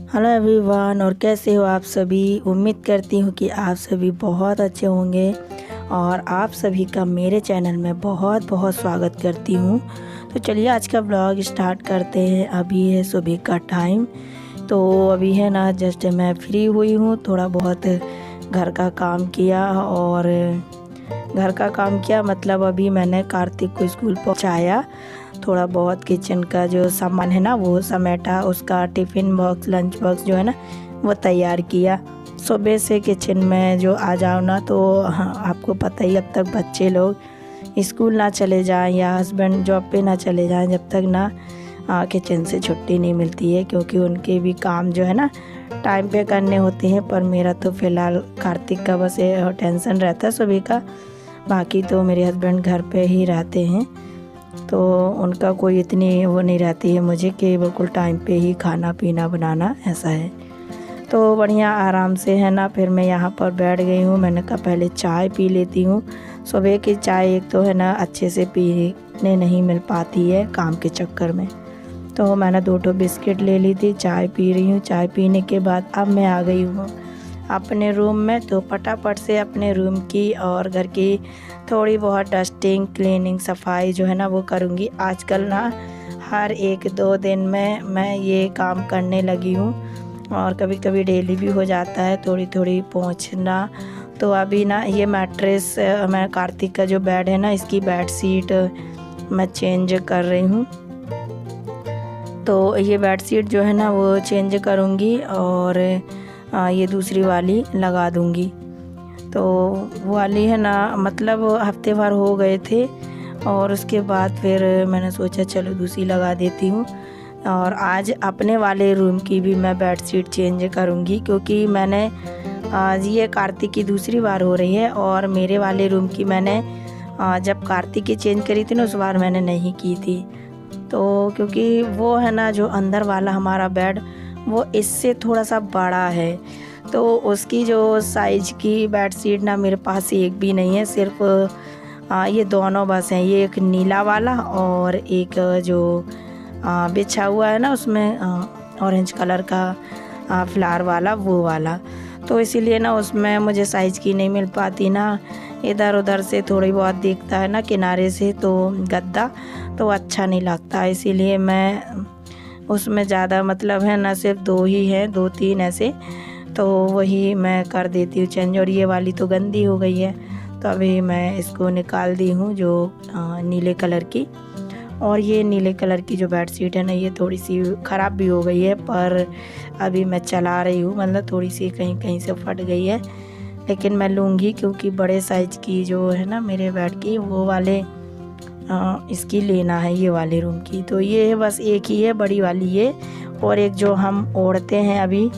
Hello everyone, और कैसे हो आप सभी। उम्मीद करती हूँ कि आप सभी बहुत अच्छे होंगे और आप सभी का मेरे चैनल में बहुत बहुत स्वागत करती हूँ। तो चलिए आज का ब्लॉग स्टार्ट करते हैं। अभी है सुबह का टाइम, तो अभी है ना जस्ट मैं फ्री हुई हूँ। थोड़ा बहुत घर का काम किया और मतलब अभी मैंने कार्तिक को स्कूल पहुँचाया। थोड़ा बहुत किचन का जो सामान है ना वो समेटा, उसका टिफ़िन बॉक्स लंच बॉक्स जो है ना वो तैयार किया। सुबह से किचन में जो आ जाओ ना तो हाँ, आपको पता ही, जब तक बच्चे लोग स्कूल ना चले जाएं या हस्बैंड जॉब पे ना चले जाएं, जब तक ना किचन से छुट्टी नहीं मिलती है, क्योंकि उनके भी काम जो है ना टाइम पे करने होते हैं। पर मेरा तो फ़िलहाल कार्तिक का बस ये टेंशन रहता है सुबह का। बाकी तो मेरे हस्बैंड घर पे ही रहते हैं, तो उनका कोई इतनी वो नहीं रहती है मुझे कि बिल्कुल टाइम पे ही खाना पीना बनाना, ऐसा है। तो बढ़िया आराम से है ना, फिर मैं यहाँ पर बैठ गई हूँ। मैंने कहा पहले चाय पी लेती हूँ। सुबह की चाय एक तो है ना अच्छे से पीने नहीं मिल पाती है काम के चक्कर में। तो मैंने 2 बिस्किट ले ली थी, चाय पी रही हूँ। चाय पीने के बाद अब मैं आ गई हूँ अपने रूम में। तो फटाफट से अपने रूम की और घर की थोड़ी बहुत डस्टिंग क्लीनिंग सफाई जो है ना वो करूँगी। आजकल ना हर 1-2 दिन में मैं ये काम करने लगी हूँ, और कभी कभी डेली भी हो जाता है थोड़ी थोड़ी पोंछना। तो अभी ना ये मैट्रेस, मैं कार्तिक का जो बेड है ना इसकी बेड शीट मैं चेंज कर रही हूँ। तो ये बेड शीट जो है ना वो चेंज करूँगी और ये दूसरी वाली लगा दूँगी। तो वो वाली है ना मतलब हफ्ते भर हो गए थे, और उसके बाद फिर मैंने सोचा चलो दूसरी लगा देती हूँ। और आज अपने वाले रूम की भी मैं बेड शीट चेंज करूँगी, क्योंकि मैंने आज ये कार्तिक की दूसरी बार हो रही है, और मेरे वाले रूम की मैंने जब कार्तिक की चेंज करी थी ना उस बार मैंने नहीं की थी। तो क्योंकि वो है ना जो अंदर वाला हमारा बेड वो इससे थोड़ा सा बड़ा है, तो उसकी जो साइज की बेड शीट ना मेरे पास एक भी नहीं है। सिर्फ ये दोनों बस हैं, ये एक नीला वाला और एक जो बिछा हुआ है ना उसमें ऑरेंज कलर का फ्लावर वाला, वो वाला। तो इसीलिए ना उसमें मुझे साइज़ की नहीं मिल पाती ना, इधर उधर से थोड़ी बहुत दिखता है ना किनारे से, तो गद्दा तो अच्छा नहीं लगता। इसीलिए मैं उसमें ज़्यादा मतलब है ना सिर्फ 2 ही है, 2-3 ऐसे, तो वही मैं कर देती हूँ चेंज। और ये वाली तो गंदी हो गई है, तो अभी मैं इसको निकाल दी हूँ जो नीले कलर की। और ये नीले कलर की जो बेड शीट है ना ये थोड़ी सी ख़राब भी हो गई है, पर अभी मैं चला रही हूँ, मतलब थोड़ी सी कहीं कहीं से फट गई है, लेकिन मैं लूँगी क्योंकि बड़े साइज़ की जो है ना मेरे बेड की वो वाले इसकी लेना है, ये वाले रूम की। तो ये बस एक ही है बड़ी वाली ये, और एक जो हम ओढ़ते हैं अभी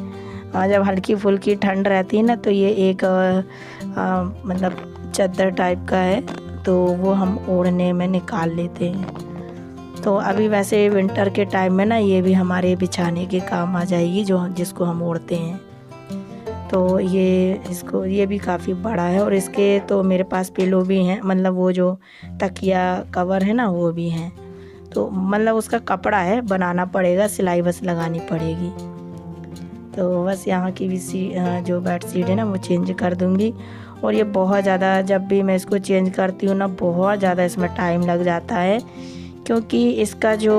जब हल्की फुल्की ठंड रहती है ना, तो ये एक मतलब चादर टाइप का है, तो वो हम ओढ़ने में निकाल लेते हैं। तो अभी वैसे विंटर के टाइम में ना ये भी हमारे बिछाने के काम आ जाएगी, जो जिसको हम ओढ़ते हैं। तो ये भी काफ़ी बड़ा है, और इसके तो मेरे पास पिलो भी हैं, मतलब वो जो तकिया कवर है ना वो भी हैं। तो मतलब उसका कपड़ा है, बनाना पड़ेगा, सिलाई बस लगानी पड़ेगी। तो बस यहाँ की भी जो बेड शीट है ना वो चेंज कर दूँगी। और ये बहुत ज़्यादा, जब भी मैं इसको चेंज करती हूँ ना बहुत ज़्यादा इसमें टाइम लग जाता है, क्योंकि इसका जो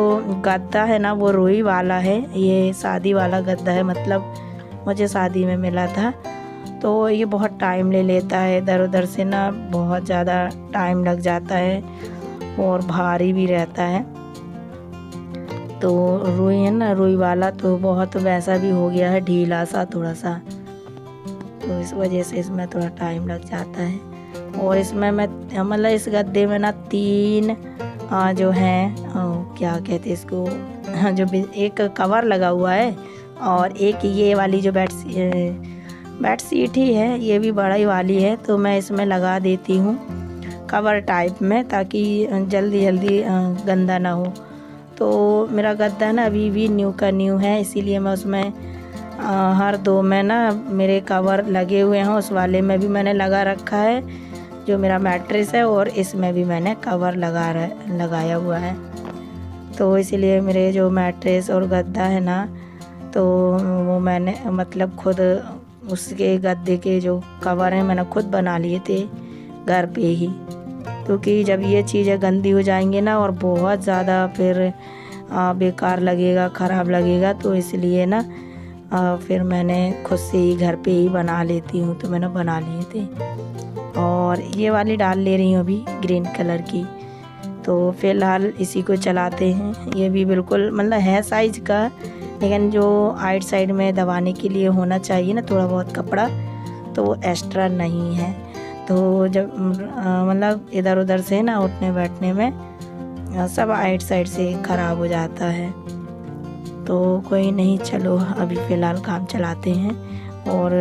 गद्दा है ना वो रुई वाला है, ये शादी वाला गद्दा है, मतलब मुझे शादी में मिला था। तो ये बहुत टाइम ले लेता है, इधर उधर से ना बहुत ज़्यादा टाइम लग जाता है, और भारी भी रहता है। तो रुई है ना, रुई वाला तो बहुत वैसा भी हो गया है, ढीला सा थोड़ा सा, तो इस वजह से इसमें थोड़ा टाइम लग जाता है। और इसमें मैं मतलब इस गद्दे में ना 3 जो हैं क्या कहते हैं इसको, जो एक कवर लगा हुआ है, और एक ये वाली जो बेड शीट ही है, ये भी बड़ा ही वाली है, तो मैं इसमें लगा देती हूँ कवर टाइप में, ताकि जल्दी जल्दी गंदा ना हो। तो मेरा गद्दा ना अभी भी न्यू का न्यू है, इसीलिए मैं उसमें हर 2 में ना मेरे कवर लगे हुए हैं। उस वाले में भी मैंने लगा रखा है जो मेरा मैट्रेस है, और इसमें भी मैंने कवर लगाया हुआ है। तो इसीलिए मेरे जो मैट्रेस और गद्दा है ना, तो वो मैंने मतलब खुद उसके गद्दे के जो कवर हैं मैंने खुद बना लिए थे घर पे ही, क्योंकि जब ये चीज़ें गंदी हो जाएंगी ना और बहुत ज़्यादा फिर बेकार लगेगा, ख़राब लगेगा, तो इसलिए ना फिर मैंने खुद से ही घर पे ही बना लेती हूँ। तो मैंने बना लिए थे और ये वाली डाल ले रही हूँ अभी ग्रीन कलर की। तो फ़िलहाल इसी को चलाते हैं। ये भी बिल्कुल मतलब है साइज़ का, लेकिन जो आइट साइड में दबाने के लिए होना चाहिए ना थोड़ा बहुत कपड़ा, तो वो एक्स्ट्रा नहीं है। तो जब मतलब इधर उधर से ना उठने बैठने में सब आइट साइड से ख़राब हो जाता है। तो कोई नहीं, चलो अभी फ़िलहाल काम चलाते हैं। और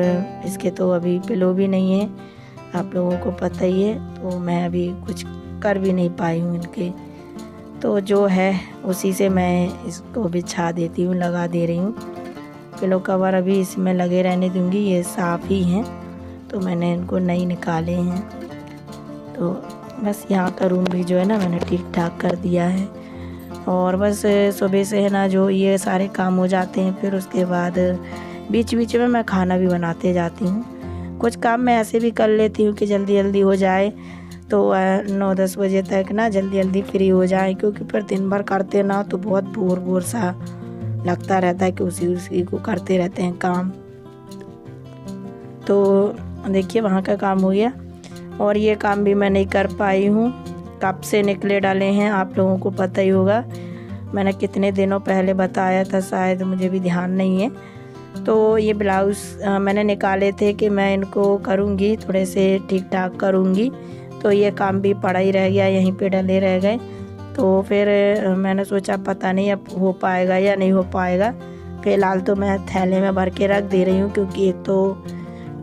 इसके तो अभी पिलो भी नहीं है, आप लोगों को पता ही है, तो मैं अभी कुछ कर भी नहीं पाई हूँ इनके। तो जो है उसी से मैं इसको बिछा देती हूँ, लगा दे रही हूँ। पिलो कवर अभी इसमें लगे रहने दूँगी, ये साफ़ ही हैं, तो मैंने इनको नहीं निकाले हैं। तो बस यहाँ का रूम भी जो है ना मैंने ठीक ठाक कर दिया है। और बस सुबह से है ना जो ये सारे काम हो जाते हैं, फिर उसके बाद बीच बीच में मैं खाना भी बनाते जाती हूँ। कुछ काम मैं ऐसे भी कर लेती हूँ कि जल्दी जल्दी हो जाए, तो 9-10 बजे तक ना जल्दी जल्दी फ्री हो जाए, क्योंकि फिर दिन भर करते ना तो बहुत बोर सा लगता रहता है कि उसी को करते रहते हैं काम। तो देखिए वहाँ का काम हो गया और ये काम भी मैं नहीं कर पाई हूँ। कब से निकले डाले हैं आप लोगों को पता ही होगा, मैंने कितने दिनों पहले बताया था, शायद मुझे भी ध्यान नहीं है। तो ये ब्लाउज़ मैंने निकाले थे कि मैं इनको करूँगी, थोड़े से ठीक ठाक करूँगी, तो ये काम भी पड़ा ही रह गया, यहीं पे डले रह गए। तो फिर मैंने सोचा पता नहीं अब हो पाएगा या नहीं हो पाएगा। फ़िलहाल तो मैं थैले में भर के रख दे रही हूँ, क्योंकि एक तो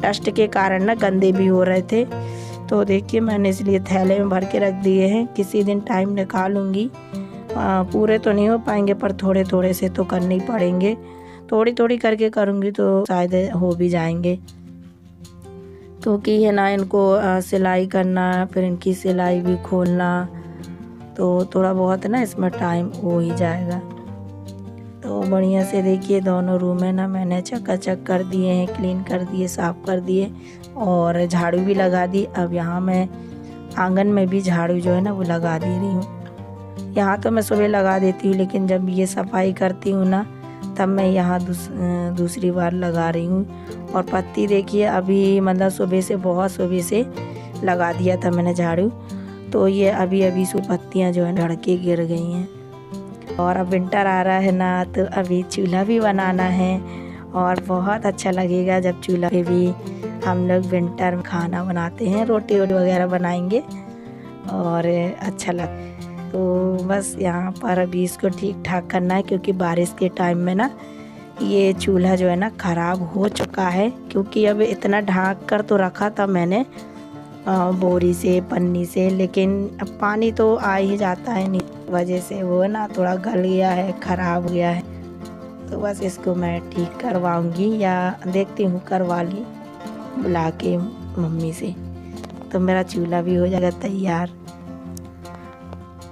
डस्ट के कारण ना गंदे भी हो रहे थे। तो देखिए मैंने इसलिए थैले में भर के रख दिए हैं, किसी दिन टाइम निकालूंगी। पूरे तो नहीं हो पाएंगे पर थोड़े थोड़े से तो करने ही पड़ेंगे, थोड़ी थोड़ी करके करूँगी तो शायद हो भी जाएंगे। तो कि है ना इनको सिलाई करना, फिर इनकी सिलाई भी खोलना, तो थोड़ा बहुत ना इसमें टाइम हो ही जाएगा। तो बढ़िया से देखिए दोनों रूम है ना मैंने चकाचक कर दिए हैं, क्लीन कर दिए, साफ़ कर दिए और झाड़ू भी लगा दी। अब यहाँ मैं आंगन में भी झाड़ू जो है ना वो लगा दे रही हूँ। यहाँ तो मैं सुबह लगा देती हूँ, लेकिन जब ये सफाई करती हूँ ना तब मैं यहाँ दूसरी बार लगा रही हूँ। और पत्ती देखिए अभी मतलब सुबह से लगा दिया था मैंने झाड़ू, तो ये अभी सो पत्तियाँ जो है लड़के गिर गई हैं। और अब विंटर आ रहा है ना, तो अभी चूल्हा भी बनाना है और बहुत अच्छा लगेगा जब चूल्हा पे भी हम लोग विंटर में खाना बनाते हैं, रोटी वगैरह बनाएंगे और अच्छा लग। तो बस यहाँ पर अभी इसको ठीक ठाक करना है, क्योंकि बारिश के टाइम में ना ये चूल्हा जो है ना ख़राब हो चुका है। क्योंकि अब इतना ढाँक कर तो रखा था मैंने बोरी से, पन्नी से, लेकिन अब पानी तो आ ही जाता है, नहीं वजह से वो ना थोड़ा गल गया है, ख़राब हो गया है। तो बस इसको मैं ठीक करवाऊंगी या देखती हूँ करवा ली बुला के मम्मी से, तो मेरा चूल्हा भी हो जाएगा तैयार।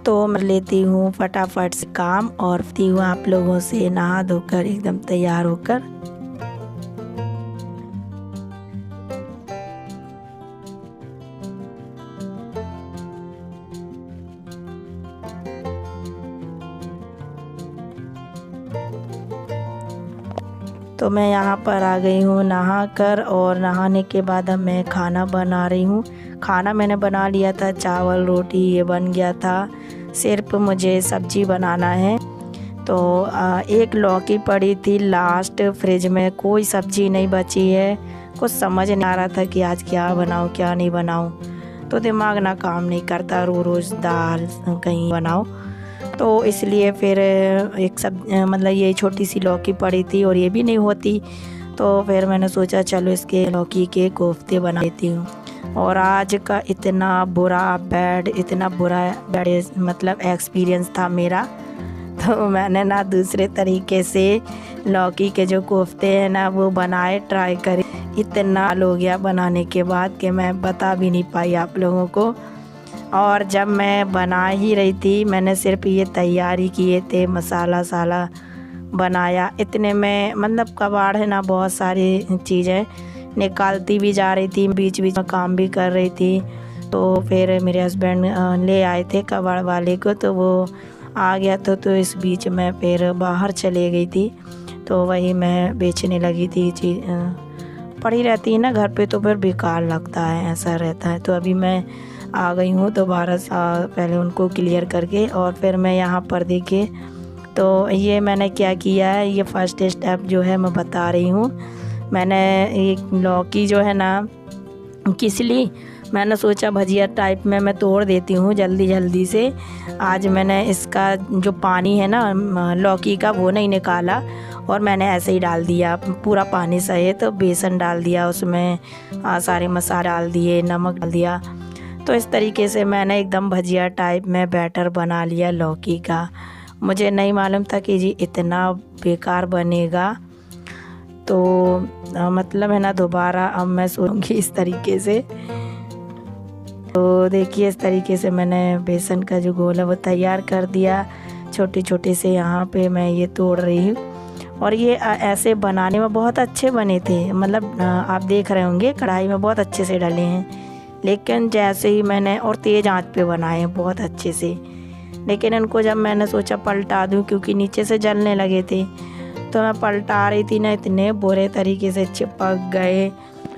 तो मैं लेती हूँ फटाफट से काम और ती हूँ आप लोगों से नहा धोकर एकदम तैयार होकर। तो मैं यहाँ पर आ गई हूँ नहा कर, और नहाने के बाद अब मैं खाना बना रही हूँ। खाना मैंने बना लिया था, चावल रोटी ये बन गया था, सिर्फ मुझे सब्जी बनाना है। तो एक लौकी पड़ी थी लास्ट फ्रिज में, कोई सब्जी नहीं बची है। कुछ समझ नहीं आ रहा था कि आज क्या बनाऊँ क्या नहीं बनाऊँ, तो दिमाग ना काम नहीं करता, रोज़ दाल कहीं बनाओ। तो इसलिए फिर मतलब ये छोटी सी लौकी पड़ी थी और ये भी नहीं होती, तो फिर मैंने सोचा चलो इसके लौकी के कोफ्ते बना लेती हूँ। और आज का इतना बुरा बैड मतलब एक्सपीरियंस था मेरा, तो मैंने ना दूसरे तरीके से लौकी के जो कोफ्ते हैं ना वो बनाए, ट्राई करे। इतना हो गया बनाने के बाद कि मैं बता भी नहीं पाई आप लोगों को। और जब मैं बना ही रही थी, मैंने सिर्फ ये तैयारी किए थे, मसाला बनाया। इतने में मतलब कबाड़ है ना बहुत सारी चीज़ें निकालती भी जा रही थी, बीच बीच में काम भी कर रही थी। तो फिर मेरे हस्बैंड ले आए थे कबाड़ वाले को, तो वो आ गया तो इस बीच में फिर बाहर चले गई थी। तो वही मैं बेचने लगी थी चीज़। पड़ी रहती है ना घर पे तो फिर बेकार लगता है, ऐसा रहता है। तो अभी मैं आ गई हूँ दोबारा से, पहले उनको क्लियर करके और फिर मैं यहाँ पर देखिए तो ये मैंने क्या किया है, ये फर्स्ट स्टेप जो है मैं बता रही हूँ। मैंने एक लौकी जो है ना किसली, मैंने सोचा भजिया टाइप में मैं तोड़ देती हूँ जल्दी जल्दी से। आज मैंने इसका जो पानी है ना लौकी का वो नहीं निकाला और मैंने ऐसे ही डाल दिया पूरा पानी सहित। तो बेसन डाल दिया उसमें, सारे मसाले डाल दिए, नमक डाल दिया। तो इस तरीके से मैंने एकदम भजिया टाइप में बैटर बना लिया लौकी का। मुझे नहीं मालूम था कि जी इतना बेकार बनेगा। तो मतलब है ना दोबारा अब मैं सोचूंगी इस तरीके से। तो देखिए इस तरीके से मैंने बेसन का जो घोल है वो तैयार कर दिया। छोटे छोटे से यहाँ पे मैं ये तोड़ रही हूँ और ये ऐसे बनाने में बहुत अच्छे बने थे। मतलब आप देख रहे होंगे कढ़ाई में बहुत अच्छे से डले हैं, लेकिन जैसे ही मैंने और तेज़ आंच पे बनाए हैं बहुत अच्छे से। लेकिन इनको जब मैंने सोचा पलटा दूँ क्योंकि नीचे से जलने लगे थे, तो मैं पलटा रही थी ना, इतने बुरे तरीके से चिपक गए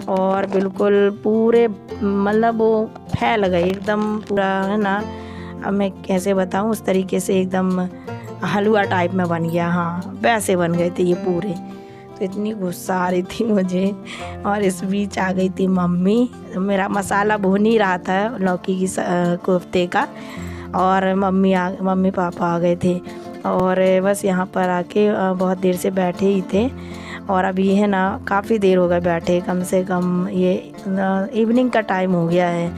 और बिल्कुल पूरे मतलब वो फैल गए एकदम पूरा है ना। अब मैं कैसे बताऊँ, उस तरीके से एकदम हलवा टाइप में बन गया। हाँ वैसे बन गए थे ये पूरे। तो इतनी गुस्सा आ रही थी मुझे। और इस बीच आ गई थी मम्मी। मेरा मसाला भून ही रहा था लौकी की कोफ्ते का, और मम्मी पापा आ गए थे और बस यहाँ पर आके बहुत देर से बैठे ही थे। और अभी है ना काफ़ी देर हो गए बैठे, कम से कम ये इवनिंग का टाइम हो गया है।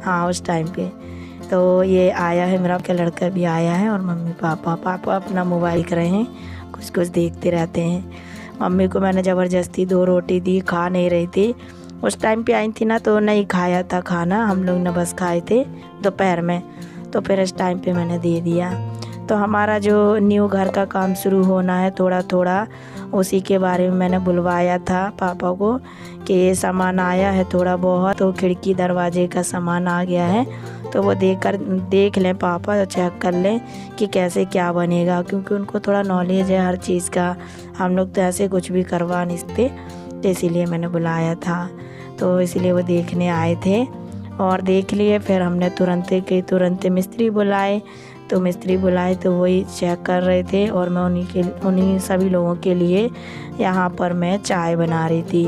हाँ उस टाइम पे तो ये आया है, मेरा क्या लड़का भी आया है और मम्मी पापा अपना मोबाइल कर रहे हैं, कुछ देखते रहते हैं। मम्मी को मैंने ज़बरदस्ती 2 रोटी दी, खा नहीं रही थी। उस टाइम पे आई थी ना तो नहीं खाया था खाना, हम लोग ने बस खाए थे दोपहर में। तो फिर इस टाइम पे मैंने दे दिया। तो हमारा जो न्यू घर का काम शुरू होना है थोड़ा थोड़ा, उसी के बारे में मैंने बुलवाया था पापा को कि ये सामान आया है थोड़ा बहुत, तो खिड़की दरवाजे का सामान आ गया है, तो वो देख लें पापा, चेक कर लें कि कैसे क्या बनेगा, क्योंकि उनको थोड़ा नॉलेज है हर चीज़ का। हम लोग तो ऐसे कुछ भी करवा नहीं सकते, तो इसीलिए मैंने बुलाया था। तो इसीलिए वो देखने आए थे और देख लिए। फिर हमने तुरंत मिस्त्री बुलाए। तो मिस्त्री बुलाए तो वही चेक कर रहे थे और मैं उन्हीं सभी लोगों के लिए यहाँ पर मैं चाय बना रही थी।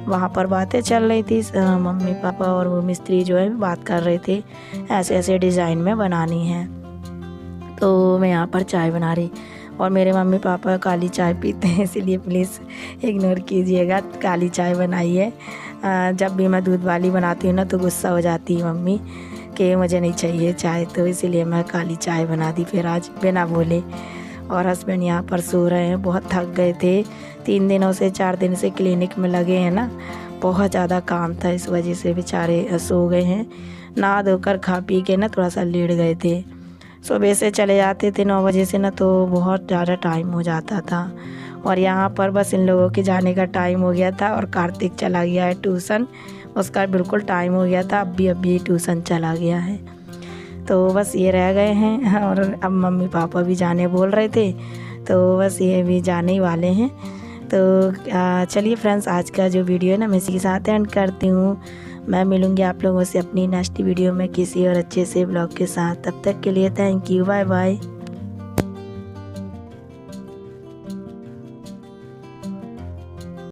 वहाँ पर बातें चल रही थी, मम्मी पापा और वो मिस्त्री जो है बात कर रहे थे ऐसे ऐसे डिज़ाइन में बनानी है। तो मैं यहाँ पर चाय बना रही, और मेरे मम्मी पापा काली चाय पीते हैं, इसलिए प्लीज़ इग्नोर कीजिएगा। काली चाय बनाई है। जब भी मैं दूध वाली बनाती हूँ ना तो गुस्सा हो जाती है मम्मी कि मुझे नहीं चाहिए चाय, तो इसीलिए मैं काली चाय बना दी फिर आज बिना बोले। और हस्बैंड यहाँ पर सो रहे हैं, बहुत थक गए थे। 3 दिनों से 4 दिन से क्लिनिक में लगे हैं ना, बहुत ज़्यादा काम था, इस वजह से बेचारे सो गए हैं। नहा धोकर खा पी के ना थोड़ा सा लेट गए थे। सुबह से चले जाते थे 9 बजे से ना, तो बहुत ज़्यादा टाइम हो जाता था। और यहाँ पर बस इन लोगों के जाने का टाइम हो गया था और कार्तिक चला गया है ट्यूशन, उसका बिल्कुल टाइम हो गया था, अभी ट्यूशन चला गया है। तो बस ये रह गए हैं और अब मम्मी पापा भी जाने बोल रहे थे, तो बस ये भी जाने ही वाले हैं। तो चलिए फ्रेंड्स, आज का जो वीडियो है ना मैं इसी के साथ एंड करती हूँ। मैं मिलूँगी आप लोगों से अपनी नेक्स्ट वीडियो में किसी और अच्छे से ब्लॉग के साथ। तब तक के लिए थैंक यू, बाय बाय।